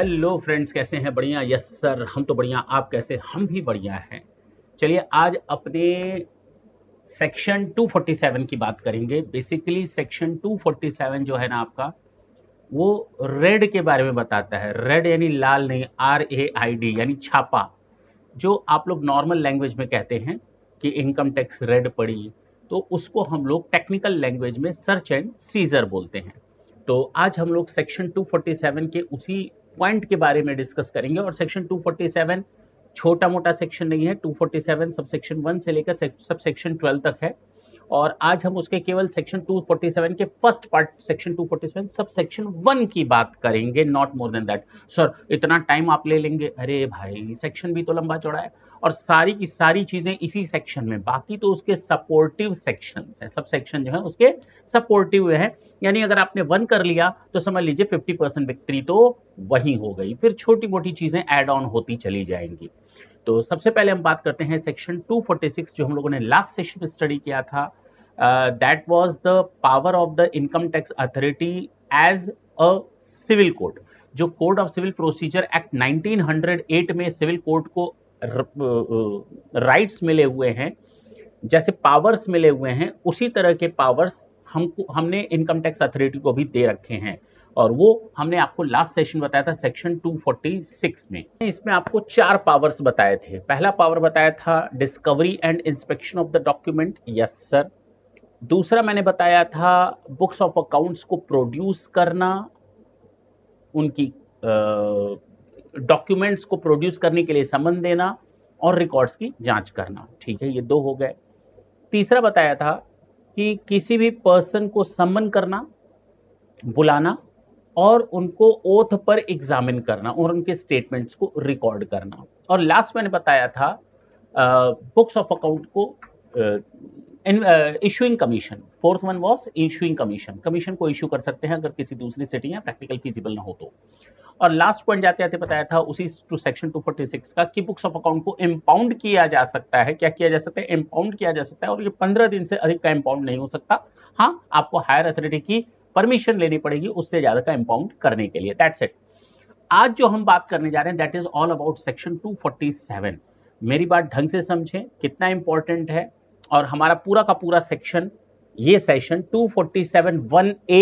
Hello friends, कैसे हैं? बढ़िया? यस सर, हम तो बढ़िया। आप कैसे? हम भी बढ़िया हैं। चलिए आज अपने सेक्शन 247 की बात करेंगे। बेसिकली सेक्शन 247 जो है ना आपका, वो रेड के बारे में बताता है। रेड यानी लाल नहीं, RAID यानी छापा, जो आप लोग नॉर्मल लैंग्वेज में कहते हैं कि इनकम टैक्स रेड पड़ी, तो उसको हम लोग टेक्निकल लैंग्वेज में सर्च एंड सीजर बोलते हैं। तो आज हम लोग सेक्शन 247 के उसी पॉइंट के बारे में डिस्कस करेंगे। और सेक्शन 247 छोटा मोटा सेक्शन नहीं है। 247 सब सेक्शन 1 से लेकर सब सेक्शन 12 तक है। और आज हम उसके केवल सेक्शन 247 के first part section 247 sub section 1 की बात करेंगे, not more than that. Sir इतना टाइम आप ले लेंगे? अरे भाई, सेक्शन भी तो लंबा चौड़ा है और सारी की सारी चीजें इसी सेक्शन में, बाकी तो उसके सपोर्टिव सेक्शंस हैं। सब सेक्शन जो है उसके सपोर्टिव है। यानी अगर आपने 1 कर लिया तो समझ लीजिए 50% विक्ट्री तो वही हो गई, फिर छोटी मोटी चीजें ऐड ऑन होती चली जाएंगी। तो सबसे पहले हम बात करते हैं सेक्शन 246 जो हम लोगों ने लास्ट सेशन में स्टडी किया था। That was the power of the income tax authority as a civil code. जो code of civil procedure act 1908 में सिविल कोड को राइट्स मिले हुए हैं, जैसे पावर्स मिले हुए हैं, उसी तरह के पावर्स हमने इनकम टैक्स अथॉरिटी को भी दे रखे हैं। और वो हमने आपको लास्ट सेशन बताया था सेक्शन 246 में। इसमें आपको 4 पावर्स बताए थे। पहला पावर बताया था discovery and inspection of the document, yes sir. दूसरा मैंने बताया था बुक्स ऑफ अकाउंट्स को प्रोड्यूस करना, उनकी डॉक्यूमेंट्स को प्रोड्यूस करने के लिए समन देना और रिकॉर्ड्स की जांच करना। ठीक है, ये 2 हो गए। तीसरा बताया था कि किसी भी पर्सन को समन करना, बुलाना और उनको ओथ पर एग्जामिन करना और उनके स्टेटमेंट्स को रिकॉर्ड करना। और लास्ट मैंने बताया था बुक्स ऑफ अकाउंट को issuing commission. Fourth one was issuing commission. Commission को इशू कर सकते हैं अगर किसी दूसरी सिटी या प्रैक्टिकल फिजिबल ना हो तो। और लास्ट पॉइंट जाते जाते बताया था उसी टू सेक्शन 246 का कि बुक्स ऑफ अकाउंट को इंपाउंड किया जा सकता है। क्या किया जा सकता है? इंपाउंड किया जा सकता है। और ये 15 दिन से अधिक का इंपाउंड नहीं हो सकता। हाँ, आपको हायर अथॉरिटी की परमिशन लेनी पड़ेगी उससे ज्यादा का इंपाउंड करने के लिए। That's it. आज जो हम बात करने जा रहे हैं that is all about section 247। मेरी बात ढंग से समझें कितना इंपॉर्टेंट है। और हमारा पूरा का पूरा सेक्शन, ये सेशन 247 1A,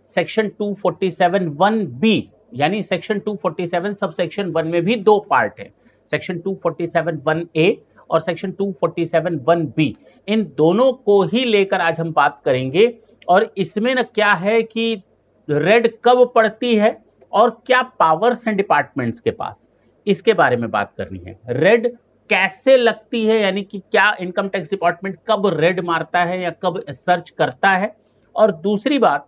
सेक्शन 247 1B, यानी सेक्शन 247 सब सेक्शन 1 में भी 2 पार्ट है। सेक्शन 247 1A और सेक्शन 247 1B, इन दोनों को ही लेकर आज हम बात करेंगे। और इसमें ना क्या है कि रेड कब पड़ती है और क्या पावर्स हैं डिपार्टमेंट्स के पास, इसके बारे में बात करनी है। रेड कैसे लगती है, यानी कि क्या इनकम टैक्स डिपार्टमेंट कब रेड मारता है या कब सर्च करता है। और दूसरी बात,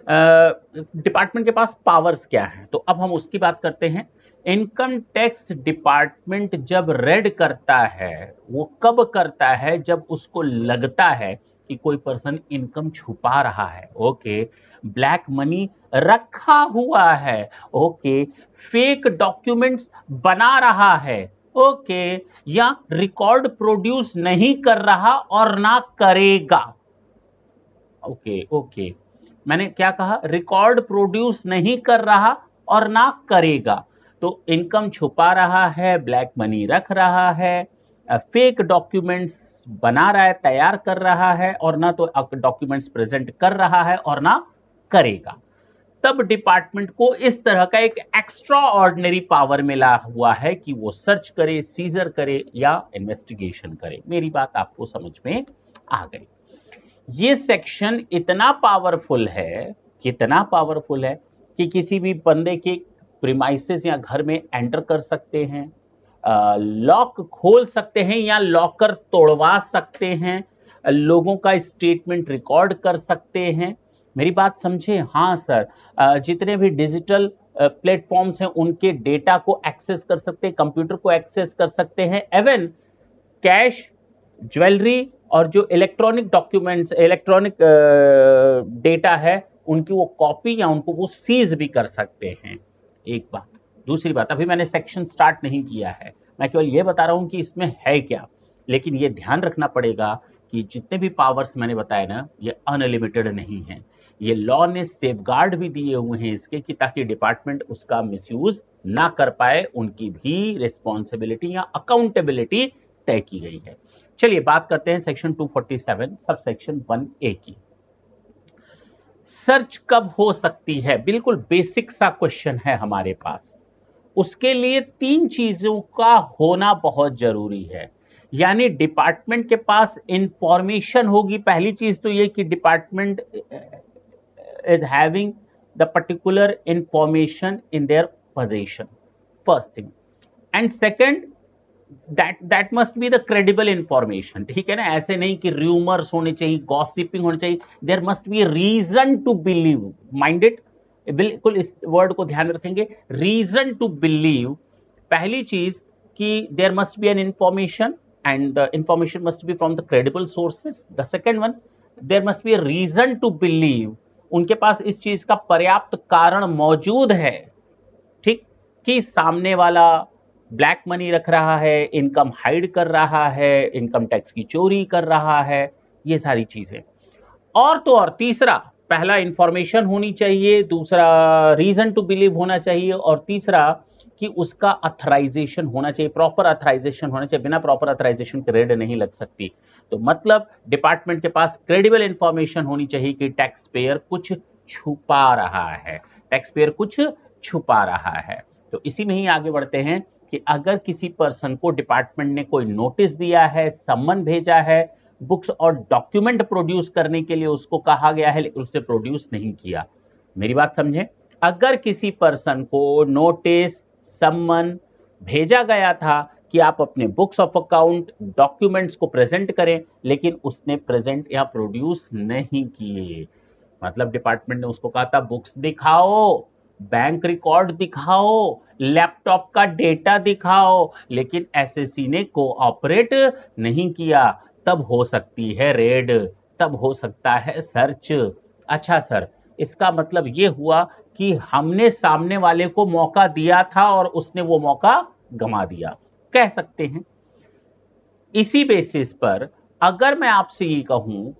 डिपार्टमेंट के पास पावर्स क्या है, तो अब हम उसकी बात करते हैं। इनकम टैक्स डिपार्टमेंट जब रेड करता है वो कब करता है? जब उसको लगता है कि कोई पर्सन इनकम छुपा रहा है, ओके, ब्लैक मनी रखा हुआ है, ओके, फेक डॉक्यूमेंट्स बना रहा है, ओके, या रिकॉर्ड प्रोड्यूस नहीं कर रहा और ना करेगा। ओके ओके, मैंने क्या कहा? रिकॉर्ड प्रोड्यूस नहीं कर रहा और ना करेगा। तो इनकम छुपा रहा है, ब्लैक मनी रख रहा है, फेक डॉक्यूमेंट्स बना रहा है, तैयार कर रहा है, और ना तो डॉक्यूमेंट्स प्रेजेंट कर रहा है और ना करेगा। तब डिपार्टमेंट को इस तरह का एक एक्स्ट्रा ऑर्डिनरी पावर मिला हुआ है कि वो सर्च करे, सीजर करे या इन्वेस्टिगेशन करे। मेरी बात आपको समझ में आ गई? ये सेक्शन इतना पावरफुल है, कितना पावरफुल है कि किसी भी बंदे के प्रीमाइसेस या घर में एंटर कर सकते हैं, लॉक खोल सकते हैं या लॉकर तोड़वा सकते हैं, लोगों का स्टेटमेंट रिकॉर्ड कर सकते हैं। मेरी बात समझे? हाँ सर, जितने भी डिजिटल प्लेटफॉर्म्स हैं उनके डेटा को एक्सेस कर सकते हैं, कंप्यूटर को एक्सेस कर सकते हैं, एवन कैश, ज्वेलरी और जो इलेक्ट्रॉनिक डॉक्यूमेंट्स, इलेक्ट्रॉनिक डेटा है, उनकी वो कॉपी या उनको वो सीज भी कर सकते हैं। एक बात। दूसरी बात, अभी मैंने सेक्शन स्टार्ट नहीं किया है, मैं केवल ये बता रहा हूं कि इसमें है क्या। लेकिन ये ध्यान रखना पड़ेगा कि जितने भी पावर्स मैंने बताए ना, ये अनलिमिटेड नहीं है। ये लॉ ने सेफगार्ड भी दिए हुए हैं इसके, कि ताकि डिपार्टमेंट उसका मिसयूज ना कर पाए, उनकी भी रिस्पॉन्सिबिलिटी या अकाउंटेबिलिटी तय की गई है। चलिए बात करते हैं सेक्शन 247 सब सेक्शन 1A की। सर्च कब हो सकती है? बिल्कुल बेसिक सा क्वेश्चन है हमारे पास। उसके लिए 3 चीजों का होना बहुत जरूरी है। यानी डिपार्टमेंट के पास इंफॉर्मेशन होगी। पहली चीज तो ये कि department is having the particular information in their possession, first thing, and second, that must be the credible information। ठीक है ना, ऐसे नहीं कि रूमर्स होने चाहिए, गॉसिपिंग होनी चाहिए। There must be reason to believe, mind it, बिल्कुल इस वर्ड को ध्यान रखेंगे, रीजन टू बिलीव। पहली चीज कि there must be an information and the information must be from the credible sources। the second one, there must be a reason to believe, उनके पास इस चीज का पर्याप्त कारण मौजूद है, ठीक, कि सामने वाला ब्लैक मनी रख रहा है, इनकम हाइड कर रहा है, इनकम टैक्स की चोरी कर रहा है, ये सारी चीजें। और तो और तीसरा, पहला इंफॉर्मेशन होनी चाहिए, दूसरा रीजन टू बिलीव होना चाहिए, और तीसरा कि उसका अथराइजेशन होना चाहिए, प्रॉपर अथराइजेशन होना चाहिए। बिना प्रॉपर अथराइजेशन के रेड नहीं लग सकती। तो मतलब डिपार्टमेंट के पास क्रेडिबल इंफॉर्मेशन होनी चाहिए कि टैक्स पेयर कुछ छुपा रहा है, टैक्स पेयर कुछ छुपा रहा है। तो इसी में ही आगे बढ़ते हैं कि अगर किसी पर्सन को डिपार्टमेंट ने कोई नोटिस दिया है, सम्मन भेजा है, बुक्स और डॉक्यूमेंट प्रोड्यूस करने के लिए उसको कहा गया है, लेकिन उससे प्रोड्यूस नहीं किया। मेरी बात समझे, अगर किसी पर्सन को नोटिस, सम्मन भेजा गया था कि आप अपने बुक्स ऑफ अकाउंट, डॉक्यूमेंट्स को प्रेजेंट करें, लेकिन उसने प्रेजेंट या प्रोड्यूस नहीं किए, मतलब डिपार्टमेंट ने उसको कहा था बुक्स दिखाओ, बैंक रिकॉर्ड दिखाओ, लैपटॉप का डेटा दिखाओ, लेकिन एसएससी ने कोऑपरेट नहीं किया, तब हो सकती है रेड, तब हो सकता है सर्च। अच्छा सर, इसका मतलब ये हुआ कि हमने सामने वाले को मौका दिया था और उसने वो मौका गंवा दिया, कह सकते हैं। इसी बेसिस पर अगर मैं आपसे ये कहूं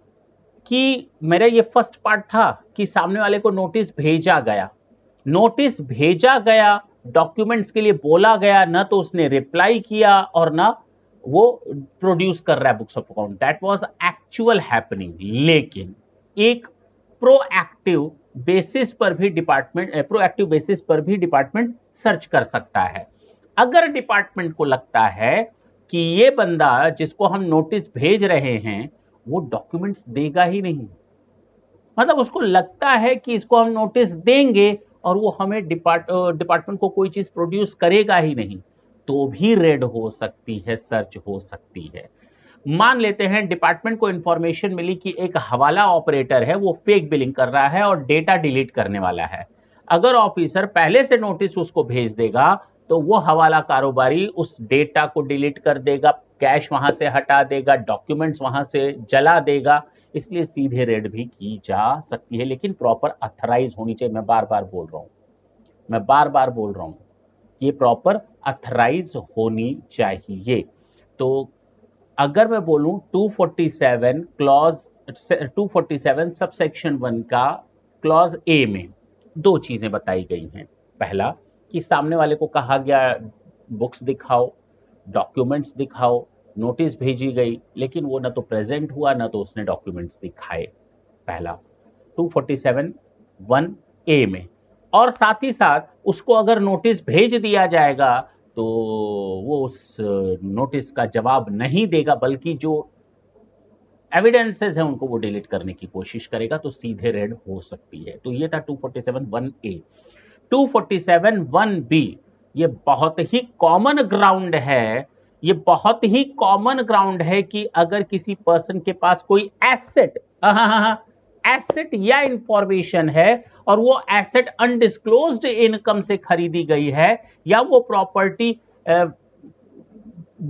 कि मेरा ये फर्स्ट पार्ट था कि सामने वाले को नोटिस भेजा गया, नोटिस भेजा गया, डॉक्यूमेंट्स के लिए बोला गया, ना तो उसने रिप्लाई किया और ना वो प्रोड्यूस कर रहा है books of account, that was actual happening. लेकिन एक प्रोएक्टिव बेसिस पर भी डिपार्टमेंट सर्च कर सकता है। अगर डिपार्टमेंट को लगता है कि ये बंदा जिसको हम नोटिस भेज रहे हैं वो डॉक्यूमेंट्स देगा ही नहीं, मतलब उसको लगता है कि इसको हम नोटिस देंगे और वो हमें डिपार्टमेंट को कोई चीज प्रोड्यूस करेगा ही नहीं, तो भी रेड हो सकती है, सर्च हो सकती है। मान लेते हैं डिपार्टमेंट को इंफॉर्मेशन मिली कि एक हवाला ऑपरेटर है, वो फेक बिलिंग कर रहा है और डेटा डिलीट करने वाला है। अगर ऑफिसर पहले से नोटिस उसको भेज देगा तो वो हवाला कारोबारी उस डेटा को डिलीट कर देगा, कैश वहां से हटा देगा, डॉक्यूमेंट्स वहां से जला देगा, इसलिए सीधे रेड भी की जा सकती है, लेकिन प्रॉपर अथराइज होनी चाहिए। मैं बार बार बोल रहा हूं, ये प्रॉपर अथराइज होनी चाहिए। तो अगर मैं बोलूं 247 सबसेक्शन 1 का क्लॉज ए में 2 चीजें बताई गई हैं। पहला कि सामने वाले को कहा गया बुक्स दिखाओ, डॉक्यूमेंट्स दिखाओ, नोटिस भेजी गई, लेकिन वो ना तो प्रेजेंट हुआ ना तो उसने डॉक्यूमेंट्स दिखाए, पहला 247(1)A में। और साथ ही साथ उसको अगर नोटिस भेज दिया जाएगा तो वो उस नोटिस का जवाब नहीं देगा, बल्कि जो एविडेंसेस है उनको वो डिलीट करने की कोशिश करेगा, तो सीधे रेड हो सकती है। तो ये था 247(1)A। 247(1)B ये बहुत ही कॉमन ग्राउंड है, ये बहुत ही कॉमन ग्राउंड है कि अगर किसी पर्सन के पास कोई एसेट या इंफॉर्मेशन है और वो एसेट अनडिस्क्लोज्ड इनकम से खरीदी गई है, या वो प्रॉपर्टी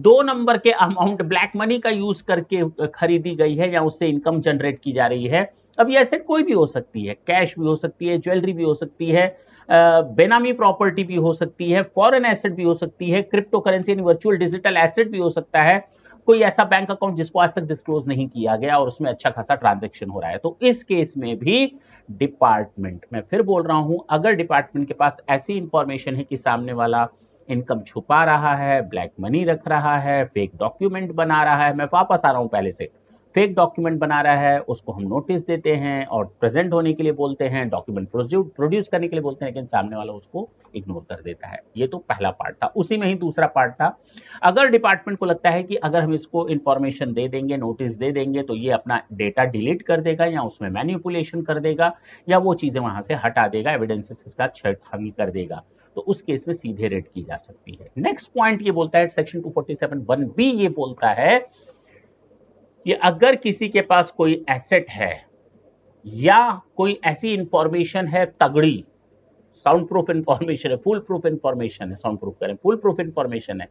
2 नंबर के अमाउंट ब्लैक मनी का यूज करके खरीदी गई है, या उससे इनकम जनरेट की जा रही है। अब ये एसेट कोई भी हो सकती है, कैश भी हो सकती है, ज्वेलरी भी हो सकती है, बेनामी प्रॉपर्टी भी हो सकती है, फॉरेन एसेट भी हो सकती है, क्रिप्टो करेंसी यानी वर्चुअल डिजिटल एसेट भी हो सकता है, कोई ऐसा बैंक अकाउंट जिसको आज तक डिस्क्लोज नहीं किया गया और उसमें अच्छा खासा ट्रांजैक्शन हो रहा है, तो इस केस में भी डिपार्टमेंट, मैं फिर बोल रहा हूं, अगर डिपार्टमेंट के पास ऐसी इंफॉर्मेशन है कि सामने वाला इनकम छुपा रहा है, ब्लैक मनी रख रहा है, फेक डॉक्यूमेंट बना रहा है, मैं वापस आ रहा हूं पहले से, फेक डॉक्यूमेंट बना रहा है, उसको हम नोटिस देते हैं और प्रेजेंट होने के लिए बोलते हैं, डॉक्यूमेंट प्रोड्यूस करने के लिए बोलते हैं, लेकिन सामने वाला उसको इग्नोर कर देता है। ये तो पहला पार्ट था। उसी में ही दूसरा पार्ट था, अगर डिपार्टमेंट को लगता है कि अगर हम इसको इंफॉर्मेशन दे देंगे, नोटिस दे देंगे, तो ये अपना डेटा डिलीट कर देगा या उसमें मैनिपुलेशन कर देगा या वो चीजें वहां से हटा देगा, एविडेंसेस का छेड़खानी कर देगा, तो उस केस में सीधे रेड की जा सकती है। नेक्स्ट पॉइंट ये बोलता है, सेक्शन 247(1)(b) ये बोलता है कि अगर किसी के पास कोई एसेट है या कोई ऐसी इंफॉर्मेशन है तगड़ी, साउंड प्रूफ इंफॉर्मेशन है, फुल प्रूफ इंफॉर्मेशन है, साउंड प्रूफ करें, फुल प्रूफ इंफॉर्मेशन है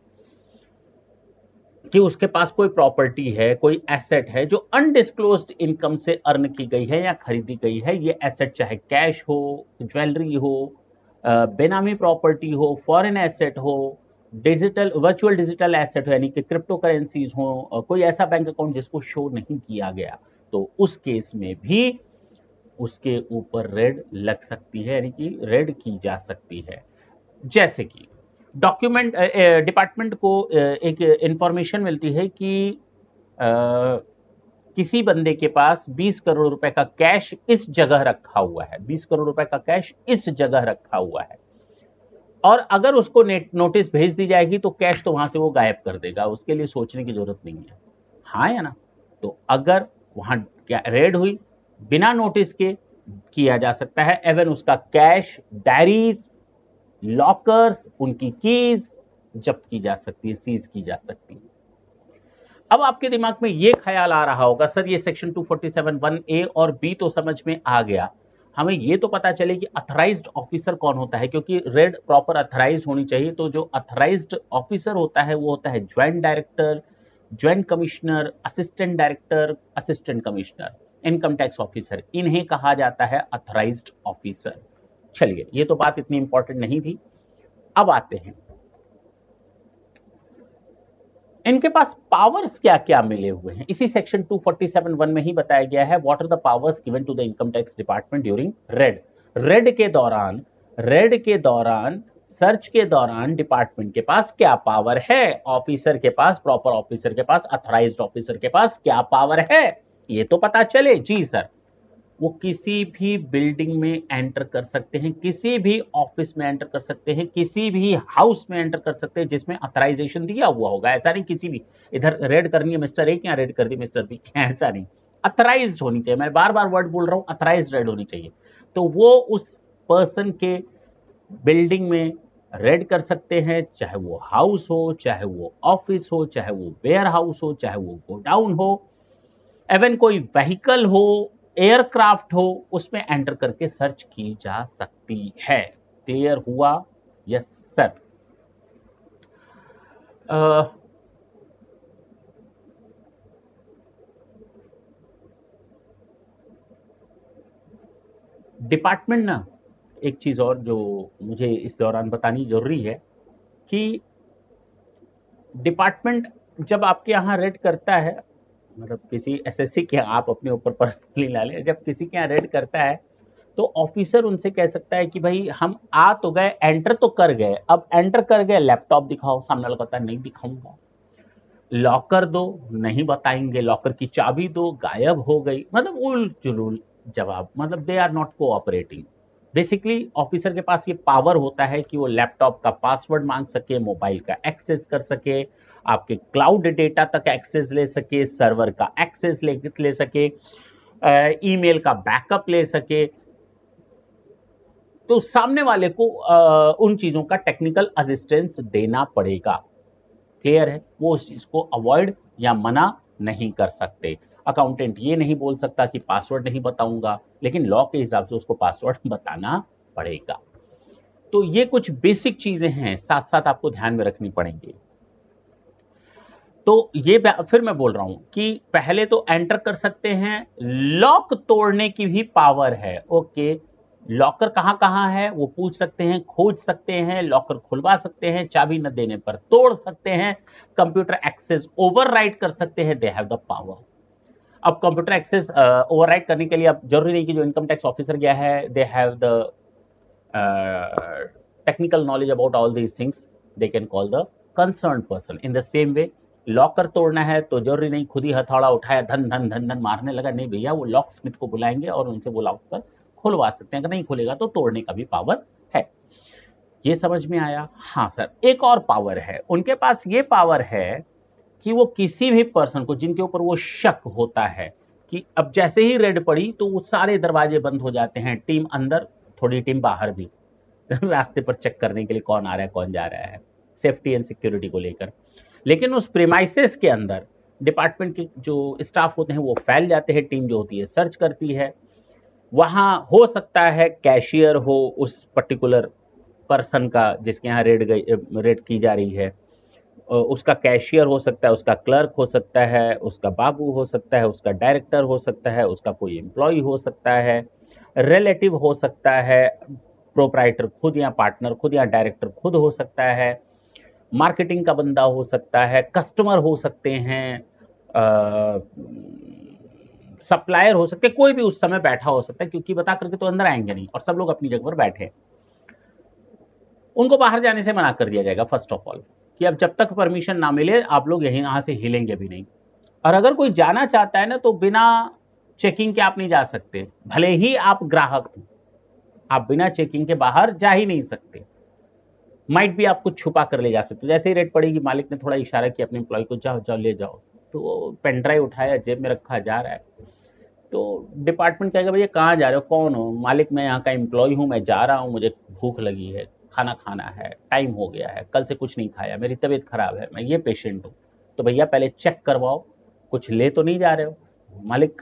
कि उसके पास कोई प्रॉपर्टी है, कोई एसेट है जो अनडिस्क्लोज्ड इनकम से अर्न की गई है या खरीदी गई है, ये एसेट चाहे कैश हो, ज्वेलरी हो, बेनामी प्रॉपर्टी हो, फॉरेन एसेट हो, डिजिटल वर्चुअल डिजिटल एसेट हो यानी कि क्रिप्टो करेंसीज हो, कोई ऐसा बैंक अकाउंट जिसको शो नहीं किया गया, तो उस केस में भी उसके ऊपर रेड लग सकती है, यानी कि रेड की जा सकती है। जैसे कि डॉक्यूमेंट डिपार्टमेंट को एक इंफॉर्मेशन मिलती है कि किसी बंदे के पास 20 करोड़ रुपए का कैश इस जगह रखा हुआ है, 20 करोड़ रुपए का कैश इस जगह रखा हुआ है, और अगर उसको नोटिस भेज दी जाएगी तो कैश तो वहां से वो गायब कर देगा, उसके लिए सोचने की जरूरत नहीं है, हाँ या ना। तो अगर वहां क्या रेड हुई, बिना नोटिस के किया जा सकता है, एवन उसका कैश, डायरीज, लॉकर्स, उनकी कीज जब्त की जा सकती है, सीज की जा सकती है। अब आपके दिमाग में यह ख्याल आ रहा होगा, सर ये सेक्शन 247(1)(a) और b तो समझ में आ गया, हमें ये तो पता चले कि अथराइज्ड ऑफिसर कौन होता है, क्योंकि रेड प्रॉपर अथराइज होनी चाहिए, तो जो अथराइज्ड ऑफिसर होता है वो होता है joint director, joint commissioner, assistant director, assistant commissioner, income tax officer, इन्हें कहा जाता है अथराइज्ड ऑफिसर। चलिए, ये तो बात इतनी इंपॉर्टेंट नहीं थी। अब आते हैं इनके पास पावर्स क्या क्या मिले हुए हैं। इसी सेक्शन 247(1) में ही बताया गया है, what are the powers given to the income tax department during raid. Raid के दौरान सर्च के दौरान डिपार्टमेंट के पास क्या पावर है, ऑफिसर के पास, प्रॉपर ऑफिसर के पास, अथराइज्ड ऑफिसर के पास क्या पावर है, ये तो पता चले। जी सर, वो किसी भी बिल्डिंग में एंटर कर सकते हैं, किसी भी ऑफिस में एंटर कर सकते हैं, किसी भी हाउस में एंटर कर सकते हैं जिसमें अथराइजेशन दिया हुआ होगा। ऐसा नहीं किसी भी इधर रेड करनी है मिस्टर ए क्या रेड कर दी मिस्टर बी, ऐसा नहीं, अथराइज होनी चाहिए। मैं बार बार वर्ड बोल रहा हूं, अथराइज रेड होनी चाहिए। तो वो उस पर्सन के बिल्डिंग में रेड कर सकते हैं, चाहे वो हाउस हो, चाहे वो ऑफिस हो, चाहे वो वेयर हाउस हो, चाहे वो गोडाउन हो, एवन कोई व्हीकल हो, एयरक्राफ्ट हो, उसमें एंटर करके सर्च की जा सकती है। क्लियर हुआ? Yes sir. डिपार्टमेंट ना, एक चीज और जो मुझे इस दौरान बतानी जरूरी है कि डिपार्टमेंट जब आपके यहाँ रेड करता है, मतलब किसी एसएससी के, आप अपने ऊपर पर्सनली ला लें, जब किसी के यहाँ रेड करता है तो ऑफिसर उनसे कह सकता है कि भाई हम आ तो गए, एंटर तो कर गए, अब एंटर कर गए, लैपटॉप दिखाओ, सामने वाला कहता है नहीं दिखाऊंगा। लॉकर दो, नहीं बताएंगे, लॉकर की चाबी दो, गायब हो गई, मतलब उल जुलूल जवाब, मतलब they are not cooperating. Basically officer के पास ये पावर होता है कि वो लैपटॉप का पासवर्ड मांग सके, मोबाइल का एक्सेस कर सके, आपके क्लाउड डेटा तक एक्सेस ले सके, सर्वर का एक्सेस ले सके, ईमेल का बैकअप ले सके। तो सामने वाले को उन चीजों का टेक्निकल असिस्टेंस देना पड़ेगा। क्लियर है? वो उस चीज को अवॉइड या मना नहीं कर सकते। अकाउंटेंट ये नहीं बोल सकता कि पासवर्ड नहीं बताऊंगा, लेकिन लॉ के हिसाब से उसको पासवर्ड बताना पड़ेगा। तो ये कुछ बेसिक चीजें हैं, साथ साथ आपको ध्यान में रखनी पड़ेंगी। तो ये फिर मैं बोल रहा हूं कि पहले तो एंटर कर सकते हैं, लॉक तोड़ने की भी पावर है। ओके, लॉकर कहाँ कहाँ है वो पूछ सकते हैं, खोज सकते हैं, लॉकर खुलवा सकते हैं, चाबी न देने पर तोड़ सकते हैं, कंप्यूटर एक्सेस ओवरराइड कर सकते हैं, दे हैव द पावर। अब कंप्यूटर एक्सेस ओवरराइड करने के लिए अब जरूरी नहीं कि जो इनकम टैक्स ऑफिसर गया है they have the technical knowledge about all these things, they can call the concern person. In the same way locker तोड़ना है तो जरूरी नहीं खुद ही हथौड़ा उठाया धन धन धन धन मारने लगा, नहीं भैया, वो लॉक स्मिथ को बुलाएंगे और उनसे वो लॉकर खुलवा सकते हैं, अगर नहीं खुलेगा तो तोड़ने का भी पावर है। ये समझ में आया? हाँ सर, एक और पावर है उनके पास, ये पावर है कि वो किसी भी पर्सन को जिनके ऊपर वो शक होता है कि अब जैसे ही रेड पड़ी तो वो सारे दरवाजे बंद हो जाते हैं, टीम अंदर, थोड़ी टीम बाहर भी रास्ते पर चेक करने के लिए कौन आ रहा है कौन जा रहा है, सेफ्टी एंड सिक्योरिटी को लेकर। लेकिन उस प्रीमाइसेस के अंदर डिपार्टमेंट के जो स्टाफ होते हैं वो फैल जाते हैं, टीम जो होती है सर्च करती है। वहां हो सकता है कैशियर हो उस पर्टिकुलर पर्सन का जिसके यहाँ रेड की जा रही है, उसका कैशियर हो सकता है, उसका क्लर्क हो सकता है, उसका बाबू हो सकता है, उसका डायरेक्टर हो सकता है, उसका कोई एम्प्लॉय हो सकता है, रिलेटिव हो सकता है, प्रोप्राइटर खुद या पार्टनर खुद या डायरेक्टर खुद हो सकता है, मार्केटिंग का बंदा हो सकता है, कस्टमर हो सकते हैं, सप्लायर हो सकते हैं, कोई भी उस समय बैठा हो सकता है, क्योंकि बता करके तो अंदर आएंगे नहीं और सब लोग अपनी जगह पर बैठे हैं। उनको बाहर जाने से मना कर दिया जाएगा फर्स्ट ऑफ ऑल, कि अब जब तक परमिशन ना मिले आप लोग यहीं यहाँ से हिलेंगे भी नहीं। और अगर कोई जाना चाहता है ना तो बिना चेकिंग के आप नहीं जा सकते, भले ही आप ग्राहक हो, आप बिना चेकिंग के बाहर जा ही नहीं सकते। माइट भी आप कुछ छुपा कर ले जा सकते हो। जैसे ही रेट पड़ेगी मालिक ने थोड़ा इशारा किया अपने एम्प्लॉय को, जाओ जाओ ले जाओ, तो पेन ड्राइव उठाया जेब में रखा जा रहा है, तो डिपार्टमेंट कहेगा भैया कहाँ जा रहे हो, कौन हो? मालिक मैं यहाँ का एम्प्लॉय हूँ, मैं जा रहा हूँ, मुझे भूख लगी है, खाना खाना है, टाइम हो गया है, कल से कुछ नहीं खाया, मेरी तबीयत खराब है, मैं ये पेशेंट हूँ, तो भैया पहले चेक करवाओ, कुछ ले तो नहीं जा रहे हो? मालिक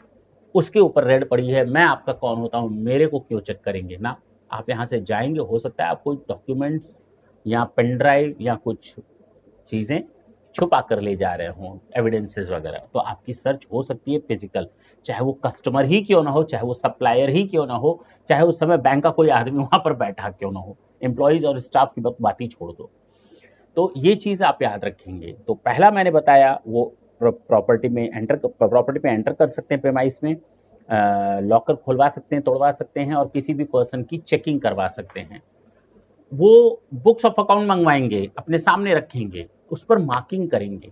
उसके ऊपर रेड पड़ी है, मैं आपका कौन होता हूँ, मेरे को क्यों चेक करेंगे ना? आप यहाँ से जाएंगे, हो सकता है आप कुछ डॉक्यूमेंट्स या पेन ड्राइव या कुछ चीज़ें छुपा कर ले जा रहे हों, एविडेंसेस वगैरह, तो आपकी सर्च हो सकती है फिजिकल, चाहे वो कस्टमर ही क्यों ना हो, चाहे वो सप्लायर ही क्यों ना हो, चाहे उस समय बैंक का कोई आदमी वहां पर बैठा क्यों ना हो, एम्प्लॉयज और स्टाफ की बात ही छोड़ दो। तो ये चीज़ आप याद रखेंगे। तो पहला मैंने बताया वो प्रॉपर्टी पे एंटर कर सकते हैं प्रेमाइस में, लॉकर खुलवा सकते हैं, तोड़वा सकते हैं, और किसी भी पर्सन की चेकिंग करवा सकते हैं। वो बुक्स ऑफ अकाउंट मंगवाएंगे, अपने सामने रखेंगे, उस पर मार्किंग करेंगे।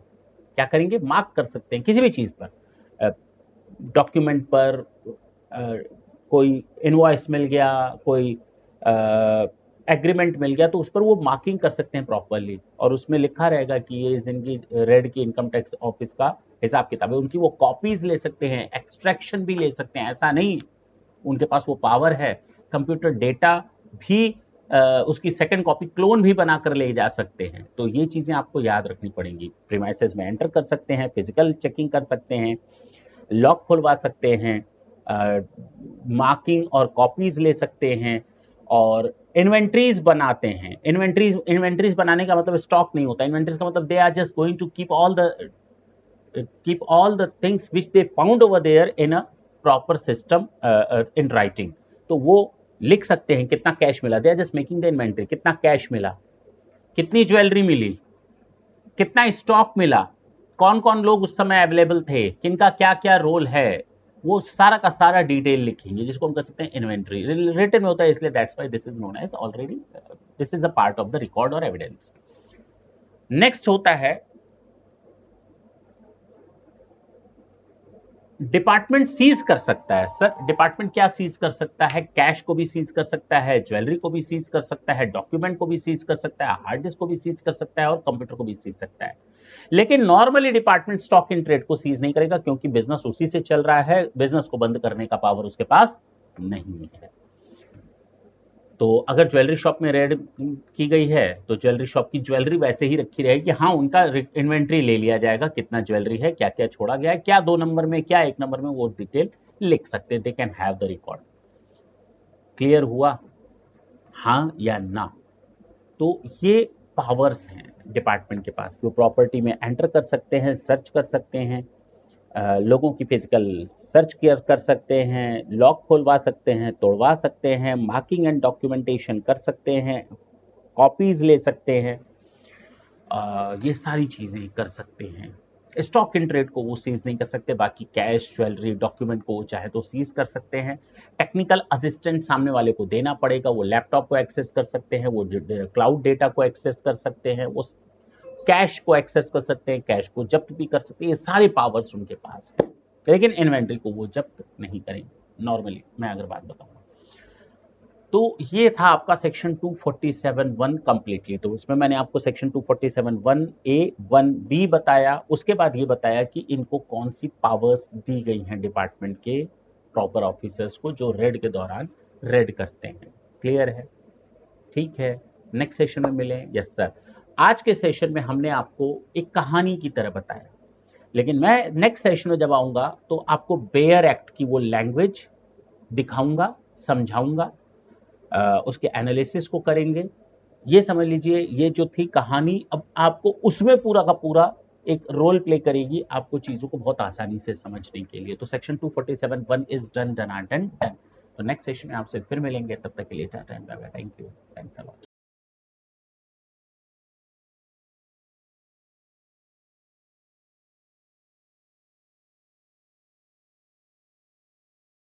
क्या करेंगे? मार्क कर सकते हैं किसी भी चीज़ पर, डॉक्यूमेंट पर, कोई इनवॉइस मिल गया, कोई एग्रीमेंट मिल गया, तो उस पर वो मार्किंग कर सकते हैं प्रॉपरली, और उसमें लिखा रहेगा कि ये इस दिन की रेड की इनकम टैक्स ऑफिस का हिसाब किताब है। उनकी वो कॉपीज ले सकते हैं, एक्सट्रैक्शन भी ले सकते हैं, ऐसा नहीं, उनके पास वो पावर है। कंप्यूटर डेटा भी उसकी सेकंड कॉपी क्लोन भी बनाकर ले जा सकते हैं। तो ये चीज़ें आपको याद रखनी पड़ेंगी। प्रीमाइसेस में एंटर कर सकते हैं, फिजिकल चेकिंग कर सकते हैं, लॉक खुलवा सकते हैं, मार्किंग और कॉपीज ले सकते हैं, और इन्वेंट्रीज बनाते हैं। इन्वेंट्रीज बनाने का मतलब स्टॉक नहीं होता, इन्वेंट्रीज का मतलब they are just going to keep all the things which they found over there in a proper system in writing। तो वो लिख सकते हैं कितना कैश मिला, they are just making the inventory, कितना कैश मिला, कितनी ज्वेलरी मिली, कितना स्टॉक मिला, कौन कौन लोग उस समय अवेलेबल थे, किनका क्या क्या रोल है, वो सारा का सारा डिटेल लिखेंगे, जिसको हम कह सकते हैं इन्वेंट्री। रिटन में होता है, इसलिए that's why this is known as already, this is a part of the record और एविडेंस। नेक्स्ट होता है डिपार्टमेंट सीज कर सकता है। सर डिपार्टमेंट क्या सीज कर सकता है? कैश को भी सीज कर सकता है, ज्वेलरी को भी सीज कर सकता है, डॉक्यूमेंट को भी सीज कर सकता है, हार्ड डिस्क को भी सीज कर सकता है, और कंप्यूटर को भी सीज सकता है। लेकिन normally department stock in trade को सीज नहीं करेगा, क्योंकि बिजनेस उसी से चल रहा है, बिजनेस को बंद करने का पावर उसके पास नहीं है। तो अगर ज्वेलरी शॉप में रेड की गई है तो ज्वेलरी शॉप की ज्वेलरी वैसे ही रखी रहेगी। हाँ, उनका इन्वेंट्री ले लिया जाएगा, कितना ज्वेलरी है, क्या क्या छोड़ा गया है, क्या 2 नंबर में, क्या 1 नंबर में, वो डिटेल लिख सकते हैं। They can have the record. Clear हुआ? हाँ या ना? तो ये पावर्स हैं डिपार्टमेंट के पास, वो प्रॉपर्टी में एंटर कर सकते हैं, सर्च कर सकते हैं, लोगों की फिजिकल सर्च कर सकते हैं, लॉक खोलवा सकते हैं, तोड़वा सकते हैं, मार्किंग एंड डॉक्यूमेंटेशन कर सकते हैं, कॉपीज ले सकते हैं, ये सारी चीज़ें कर सकते हैं। स्टॉक इन ट्रेड को वो सीज नहीं कर सकते, बाकी कैश, ज्वेलरी, डॉक्यूमेंट को वो चाहे तो सीज कर सकते हैं। टेक्निकल असिस्टेंट सामने वाले को देना पड़ेगा, वो लैपटॉप को एक्सेस कर सकते हैं, वो क्लाउड डेटा को एक्सेस कर सकते हैं, वो कैश को एक्सेस कर सकते हैं, कैश को जब्त भी कर सकते हैं। ये सारे पावर्स उनके पास है, लेकिन इन्वेंट्री को वो जब्त नहीं करेंगे नॉर्मली, मैं अगर बात बताऊं। तो ये था आपका सेक्शन 247(1) कंप्लीटली। तो इसमें मैंने आपको सेक्शन 247(1)A 1B बताया, उसके बाद ये बताया कि इनको कौन सी पावर्स दी गई हैं डिपार्टमेंट के प्रॉपर ऑफिसर्स को जो रेड के दौरान रेड करते हैं। क्लियर है? ठीक है, नेक्स्ट सेशन में मिलें। Yes sir. आज के सेशन में हमने आपको एक कहानी की तरह बताया, लेकिन मैं नेक्स्ट सेशन में जब आऊंगा तो आपको बेयर एक्ट की वो लैंग्वेज दिखाऊंगा, समझाऊंगा, उसके एनालिसिस को करेंगे। ये समझ लीजिए ये जो थी कहानी, अब आपको उसमें पूरा का पूरा एक रोल प्ले करेगी आपको चीज़ों को बहुत आसानी से समझने के लिए। तो सेक्शन 247(1) इज डन। तो नेक्स्ट सेशन में आपसे फिर मिलेंगे, तब तक के लिए tata and bye bye. Thank you, thanks a lot.